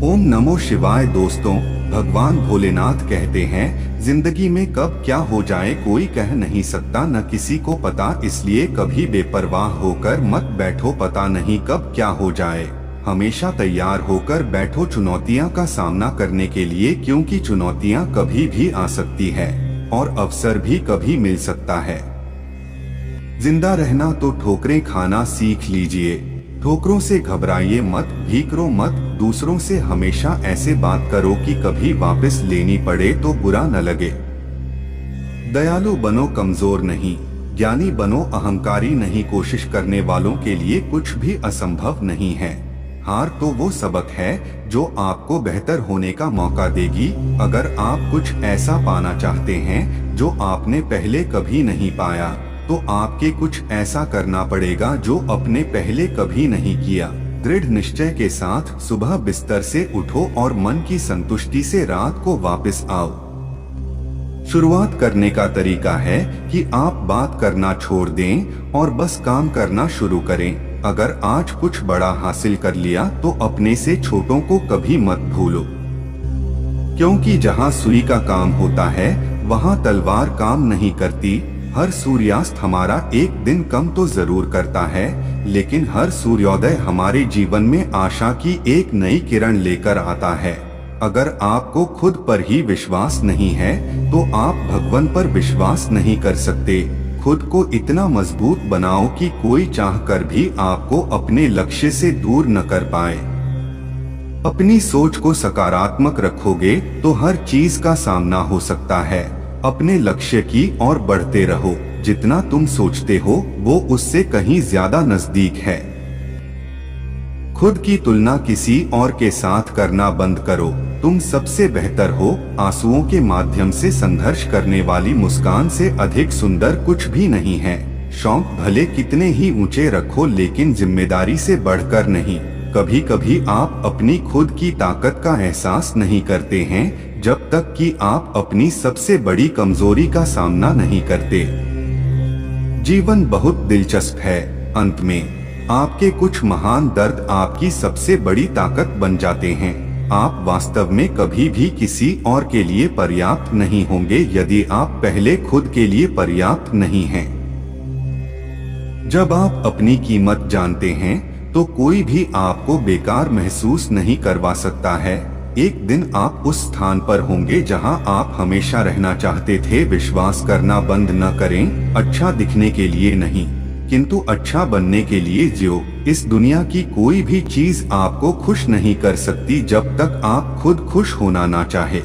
ओम नमो शिवाय। दोस्तों, भगवान भोलेनाथ कहते हैं, जिंदगी में कब क्या हो जाए कोई कह नहीं सकता, न किसी को पता, इसलिए कभी बेपरवाह होकर मत बैठो, पता नहीं कब क्या हो जाए। हमेशा तैयार होकर बैठो चुनौतियां का सामना करने के लिए, क्योंकि चुनौतियां कभी भी आ सकती है और अवसर भी कभी मिल सकता है। जिंदा रहना तो ठोकरें खाना सीख लीजिए। ठोकरों से घबराइए मत, भीकरो मत, दूसरों से हमेशा ऐसे बात करो कि कभी वापस लेनी पड़े तो बुरा न लगे। दयालु बनो, कमजोर नहीं। ज्ञानी बनो, अहंकारी नहीं। कोशिश करने वालों के लिए कुछ भी असंभव नहीं है। हार तो वो सबक है जो आपको बेहतर होने का मौका देगी। अगर आप कुछ ऐसा पाना चाहते हैं जो आपने पहले कभी नहीं पाया, तो आपके कुछ ऐसा करना पड़ेगा जो आपने पहले कभी नहीं किया। दृढ़ निश्चय के साथ सुबह बिस्तर से उठो और मन की संतुष्टि से रात को वापस आओ। शुरुआत करने का तरीका है कि आप बात करना छोड़ दें और बस काम करना शुरू करें। अगर आज कुछ बड़ा हासिल कर लिया तो अपने से छोटों को कभी मत भूलो, क्योंकि जहां सुई का काम होता है वहां तलवार काम नहीं करती। हर सूर्यास्त हमारा एक दिन कम तो जरूर करता है, लेकिन हर सूर्योदय हमारे जीवन में आशा की एक नई किरण लेकर आता है। अगर आपको खुद पर ही विश्वास नहीं है तो आप भगवान पर विश्वास नहीं कर सकते। खुद को इतना मजबूत बनाओ कि कोई चाहकर भी आपको अपने लक्ष्य से दूर न कर पाए। अपनी सोच को सकारात्मक रखोगे तो हर चीज का सामना हो सकता है। अपने लक्ष्य की ओर बढ़ते रहो। जितना तुम सोचते हो वो उससे कहीं ज्यादा नजदीक है। खुद की तुलना किसी और के साथ करना बंद करो। तुम सबसे बेहतर हो। आंसुओं के माध्यम से संघर्ष करने वाली मुस्कान से अधिक सुंदर कुछ भी नहीं है। शौक भले कितने ही ऊंचे रखो, लेकिन जिम्मेदारी से बढ़कर नहीं। कभी कभी आप अपनी खुद की ताकत का एहसास नहीं करते हैं जब तक कि आप अपनी सबसे बड़ी कमजोरी का सामना नहीं करते। जीवन बहुत दिलचस्प है। अंत में आपके कुछ महान दर्द आपकी सबसे बड़ी ताकत बन जाते हैं। आप वास्तव में कभी भी किसी और के लिए पर्याप्त नहीं होंगे यदि आप पहले खुद के लिए पर्याप्त नहीं हैं। जब आप अपनी कीमत जानते हैं तो कोई भी आपको बेकार महसूस नहीं करवा सकता है। एक दिन आप उस स्थान पर होंगे जहां आप हमेशा रहना चाहते थे। विश्वास करना बंद न करें। अच्छा दिखने के लिए नहीं, किंतु अच्छा बनने के लिए जियो। इस दुनिया की कोई भी चीज आपको खुश नहीं कर सकती जब तक आप खुद खुश होना ना चाहे।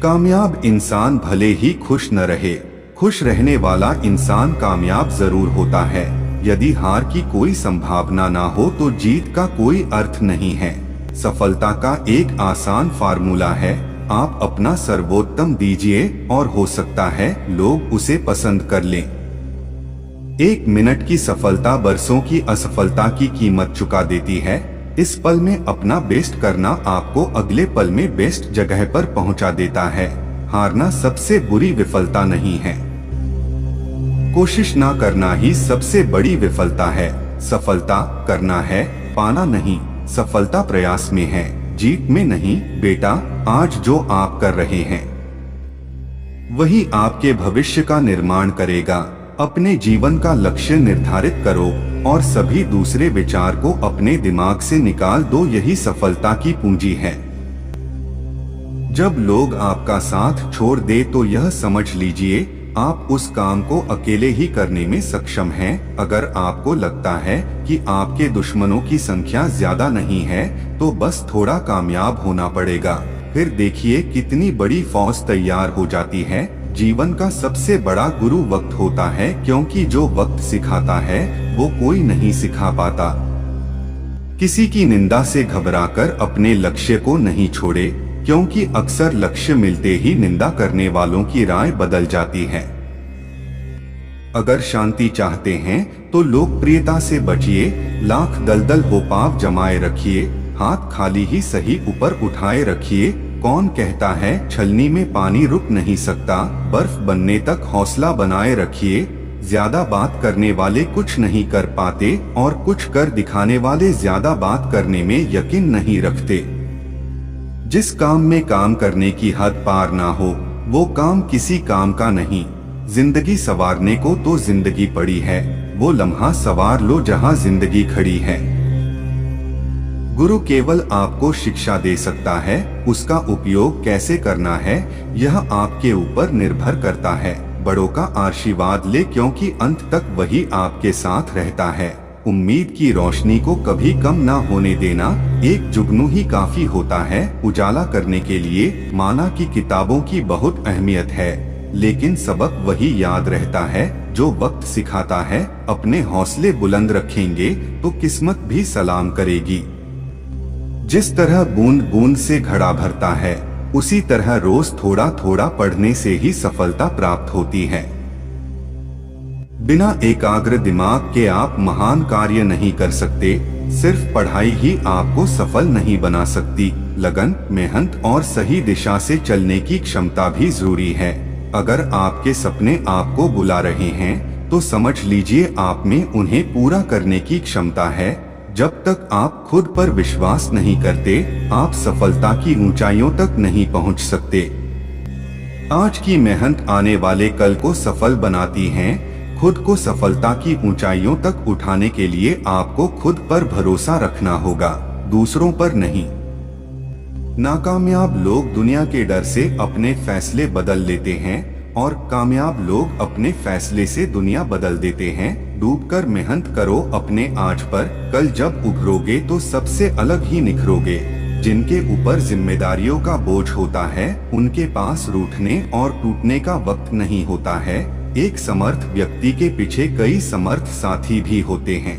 कामयाब इंसान भले ही खुश न रहे, खुश रहने वाला इंसान कामयाब जरूर होता है। यदि हार की कोई संभावना ना हो तो जीत का कोई अर्थ नहीं है। सफलता का एक आसान फार्मूला है, आप अपना सर्वोत्तम दीजिए और हो सकता है लोग उसे पसंद कर लें। 1 मिनट की सफलता बरसों की असफलता की कीमत चुका देती है। इस पल में अपना बेस्ट करना आपको अगले पल में बेस्ट जगह पर पहुंचा देता है। हारना सबसे बुरी विफलता नहीं है। कोशिश ना करना ही सबसे बड़ी विफलता है। सफलता करना है, पाना नहीं। सफलता प्रयास में है, जीत में नहीं। बेटा, आज जो आप कर रहे हैं वही आपके भविष्य का निर्माण करेगा। अपने जीवन का लक्ष्य निर्धारित करो और सभी दूसरे विचार को अपने दिमाग से निकाल दो। यही सफलता की पूंजी है। जब लोग आपका साथ छोड़ दे तो यह समझ लीजिए आप उस काम को अकेले ही करने में सक्षम हैं। अगर आपको लगता है कि आपके दुश्मनों की संख्या ज्यादा नहीं है तो बस थोड़ा कामयाब होना पड़ेगा, फिर देखिए कितनी बड़ी फौज तैयार हो जाती है। जीवन का सबसे बड़ा गुरु वक्त होता है, क्योंकि जो वक्त सिखाता है वो कोई नहीं सिखा पाता। किसी की निंदा से घबराकर अपने लक्ष्य को नहीं छोड़े, क्योंकि अक्सर लक्ष्य मिलते ही निंदा करने वालों की राय बदल जाती है। अगर शांति चाहते हैं तो लोकप्रियता से बचिए। लाख दलदल हो पाव जमाए रखिए, हाथ खाली ही सही ऊपर उठाए रखिए। कौन कहता है छलनी में पानी रुक नहीं सकता, बर्फ बनने तक हौसला बनाए रखिए। ज्यादा बात करने वाले कुछ नहीं कर पाते और कुछ कर दिखाने वाले ज्यादा बात करने में यकीन नहीं रखते। जिस काम में काम करने की हद पार ना हो वो काम किसी काम का नहीं। जिंदगी संवारने को तो जिंदगी पड़ी है, वो लम्हा संवार लो जहां जिंदगी खड़ी है। गुरु केवल आपको शिक्षा दे सकता है, उसका उपयोग कैसे करना है यह आपके ऊपर निर्भर करता है। बड़ों का आशीर्वाद ले क्योंकि अंत तक वही आपके साथ रहता है। उम्मीद की रोशनी को कभी कम ना होने देना, एक जुगनू ही काफी होता है उजाला करने के लिए। माना कि किताबों की बहुत अहमियत है, लेकिन सबक वही याद रहता है जो वक्त सिखाता है। अपने हौसले बुलंद रखेंगे तो किस्मत भी सलाम करेगी। जिस तरह बूंद बूंद से घड़ा भरता है, उसी तरह रोज थोड़ा थोड़ा पढ़ने से ही सफलता प्राप्त होती है। बिना एकाग्र दिमाग के आप महान कार्य नहीं कर सकते। सिर्फ पढ़ाई ही आपको सफल नहीं बना सकती, लगन, मेहनत और सही दिशा से चलने की क्षमता भी जरूरी है। अगर आपके सपने आपको बुला रहे हैं तो समझ लीजिए आप में उन्हें पूरा करने की क्षमता है। जब तक आप खुद पर विश्वास नहीं करते, आप सफलता की ऊंचाइयों तक नहीं पहुंच सकते। आज की मेहनत आने वाले कल को सफल बनाती है। खुद को सफलता की ऊंचाइयों तक उठाने के लिए आपको खुद पर भरोसा रखना होगा, दूसरों पर नहीं। नाकामयाब लोग दुनिया के डर से अपने फैसले बदल लेते हैं और कामयाब लोग अपने फैसले से दुनिया बदल देते हैं। डूबकर मेहनत करो अपने आज पर, कल जब उभरोगे तो सबसे अलग ही निखरोगे। जिनके ऊपर जिम्मेदारियों का बोझ होता है, उनके पास रूठने और टूटने का वक्त नहीं होता है। एक समर्थ व्यक्ति के पीछे कई समर्थ साथी भी होते हैं।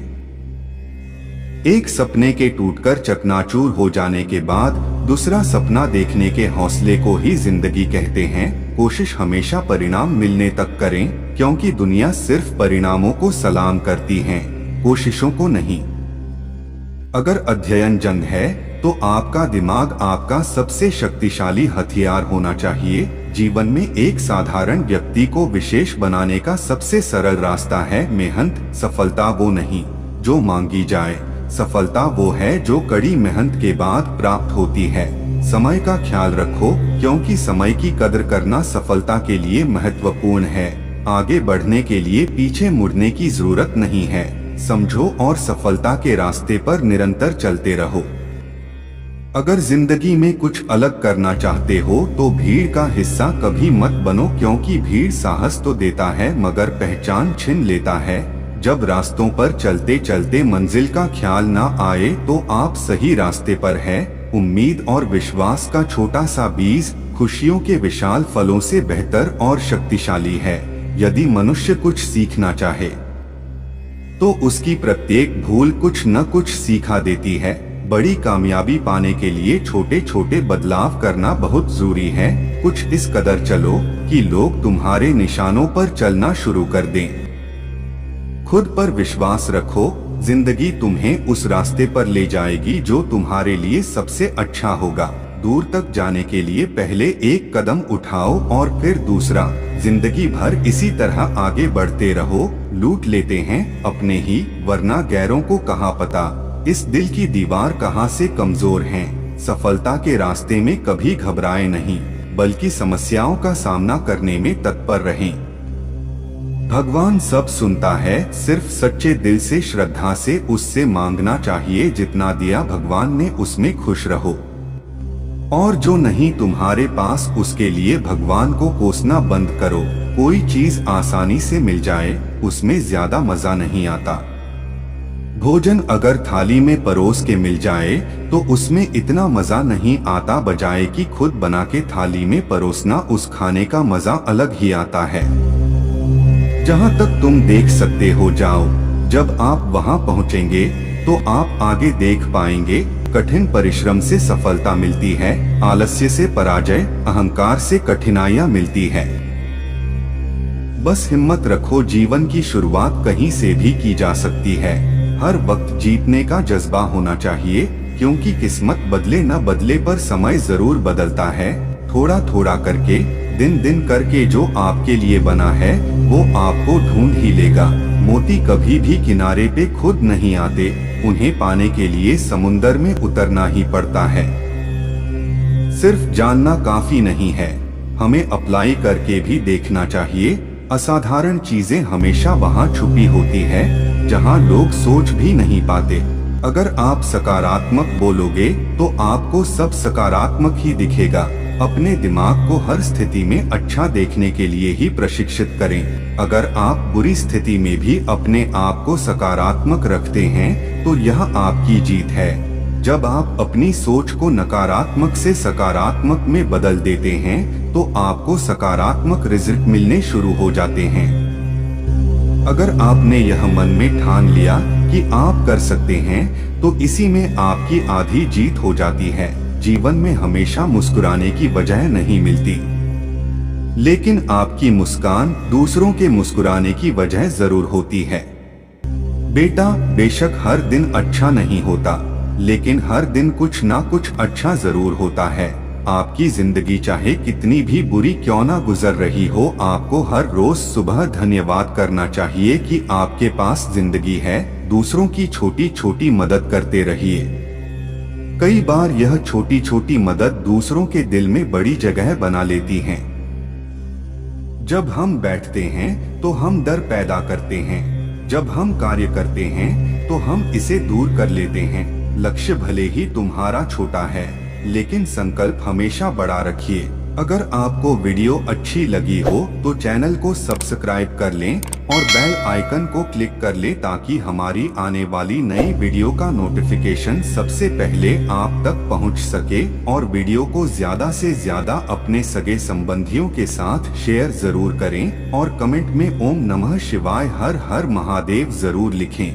एक सपने के टूटकर चकनाचूर हो जाने के बाद दूसरा सपना देखने के हौसले को ही जिंदगी कहते हैं। कोशिश हमेशा परिणाम मिलने तक करें, क्योंकि दुनिया सिर्फ परिणामों को सलाम करती है, कोशिशों को नहीं। अगर अध्ययन जंग है तो आपका दिमाग आपका सबसे शक्तिशाली हथियार होना चाहिए। जीवन में एक साधारण व्यक्ति को विशेष बनाने का सबसे सरल रास्ता है मेहनत। सफलता वो नहीं जो मांगी जाए, सफलता वो है जो कड़ी मेहनत के बाद प्राप्त होती है। समय का ख्याल रखो, क्योंकि समय की कदर करना सफलता के लिए महत्वपूर्ण है। आगे बढ़ने के लिए पीछे मुड़ने की जरूरत नहीं है। समझो और सफलता के रास्ते पर निरंतर चलते रहो। अगर जिंदगी में कुछ अलग करना चाहते हो तो भीड़ का हिस्सा कभी मत बनो, क्योंकि भीड़ साहस तो देता है मगर पहचान छीन लेता है। जब रास्तों पर चलते चलते मंजिल का ख्याल ना आए तो आप सही रास्ते पर है। उम्मीद और विश्वास का छोटा सा बीज खुशियों के विशाल फलों से बेहतर और शक्तिशाली है। यदि मनुष्य कुछ सीखना चाहे तो उसकी प्रत्येक भूल कुछ न कुछ सिखा देती है। बड़ी कामयाबी पाने के लिए छोटे छोटे बदलाव करना बहुत जरूरी है। कुछ इस कदर चलो कि लोग तुम्हारे निशानों पर चलना शुरू कर दें। खुद पर विश्वास रखो, जिंदगी तुम्हें उस रास्ते पर ले जाएगी जो तुम्हारे लिए सबसे अच्छा होगा। दूर तक जाने के लिए पहले एक कदम उठाओ और फिर दूसरा। जिंदगी भर इसी तरह आगे बढ़ते रहो। लूट लेते हैं अपने ही, वरना गैरों को कहाँ पता इस दिल की दीवार कहाँ से कमजोर है। सफलता के रास्ते में कभी घबराए नहीं, बल्कि समस्याओं का सामना करने में तत्पर रहें। भगवान सब सुनता है, सिर्फ सच्चे दिल से श्रद्धा से उससे मांगना चाहिए। जितना दिया भगवान ने उसमें खुश रहो, और जो नहीं तुम्हारे पास उसके लिए भगवान को कोसना बंद करो। कोई चीज आसानी से मिल जाए उसमें ज्यादा मजा नहीं आता। भोजन अगर थाली में परोस के मिल जाए तो उसमें इतना मजा नहीं आता, बजाय कि खुद बना के थाली में परोसना, उस खाने का मजा अलग ही आता है। जहाँ तक तुम देख सकते हो जाओ, जब आप वहाँ पहुँचेंगे तो आप आगे देख पाएंगे। कठिन परिश्रम से सफलता मिलती है, आलस्य से पराजय, अहंकार से कठिनाइयाँ मिलती है। बस हिम्मत रखो, जीवन की शुरुआत कहीं से भी की जा सकती है। हर वक्त जीतने का जज्बा होना चाहिए, क्योंकि किस्मत बदले न बदले पर समय जरूर बदलता है। थोड़ा थोड़ा करके, दिन दिन करके जो आपके लिए बना है वो आपको ढूंढ ही लेगा। मोती कभी भी किनारे पे खुद नहीं आते, उन्हें पाने के लिए समुंदर में उतरना ही पड़ता है। सिर्फ जानना काफी नहीं है, हमें अप्लाई करके भी देखना चाहिए। असाधारण चीजें हमेशा वहाँ छुपी होती है जहाँ लोग सोच भी नहीं पाते। अगर आप सकारात्मक बोलोगे तो आपको सब सकारात्मक ही दिखेगा। अपने दिमाग को हर स्थिति में अच्छा देखने के लिए ही प्रशिक्षित करें। अगर आप बुरी स्थिति में भी अपने आप को सकारात्मक रखते हैं तो यह आपकी जीत है। जब आप अपनी सोच को नकारात्मक से सकारात्मक में बदल देते हैं तो आपको सकारात्मक रिजल्ट मिलने शुरू हो जाते हैं। अगर आपने यह मन में ठान लिया कि आप कर सकते हैं तो इसी में आपकी आधी जीत हो जाती है। जीवन में हमेशा मुस्कुराने की वजह नहीं मिलती, लेकिन आपकी मुस्कान दूसरों के मुस्कुराने की वजह जरूर होती है। बेटा, बेशक हर दिन अच्छा नहीं होता, लेकिन हर दिन कुछ ना कुछ अच्छा जरूर होता है। आपकी जिंदगी चाहे कितनी भी बुरी क्यों ना गुजर रही हो, आपको हर रोज सुबह धन्यवाद करना चाहिए कि आपके पास जिंदगी है। दूसरों की छोटी छोटी मदद करते रहिए। कई बार यह छोटी छोटी मदद दूसरों के दिल में बड़ी जगह बना लेती हैं। जब हम बैठते हैं तो हम डर पैदा करते हैं, जब हम कार्य करते हैं तो हम इसे दूर कर लेते हैं। लक्ष्य भले ही तुम्हारा छोटा है, लेकिन संकल्प हमेशा बड़ा रखिए। अगर आपको वीडियो अच्छी लगी हो तो चैनल को सब्सक्राइब कर लें और बेल आइकन को क्लिक कर लें ताकि हमारी आने वाली नई वीडियो का नोटिफिकेशन सबसे पहले आप तक पहुंच सके। और वीडियो को ज्यादा से ज्यादा अपने सगे संबंधियों के साथ शेयर जरूर करें और कमेंट में ओम नमः शिवाय हर हर महादेव जरूर लिखें।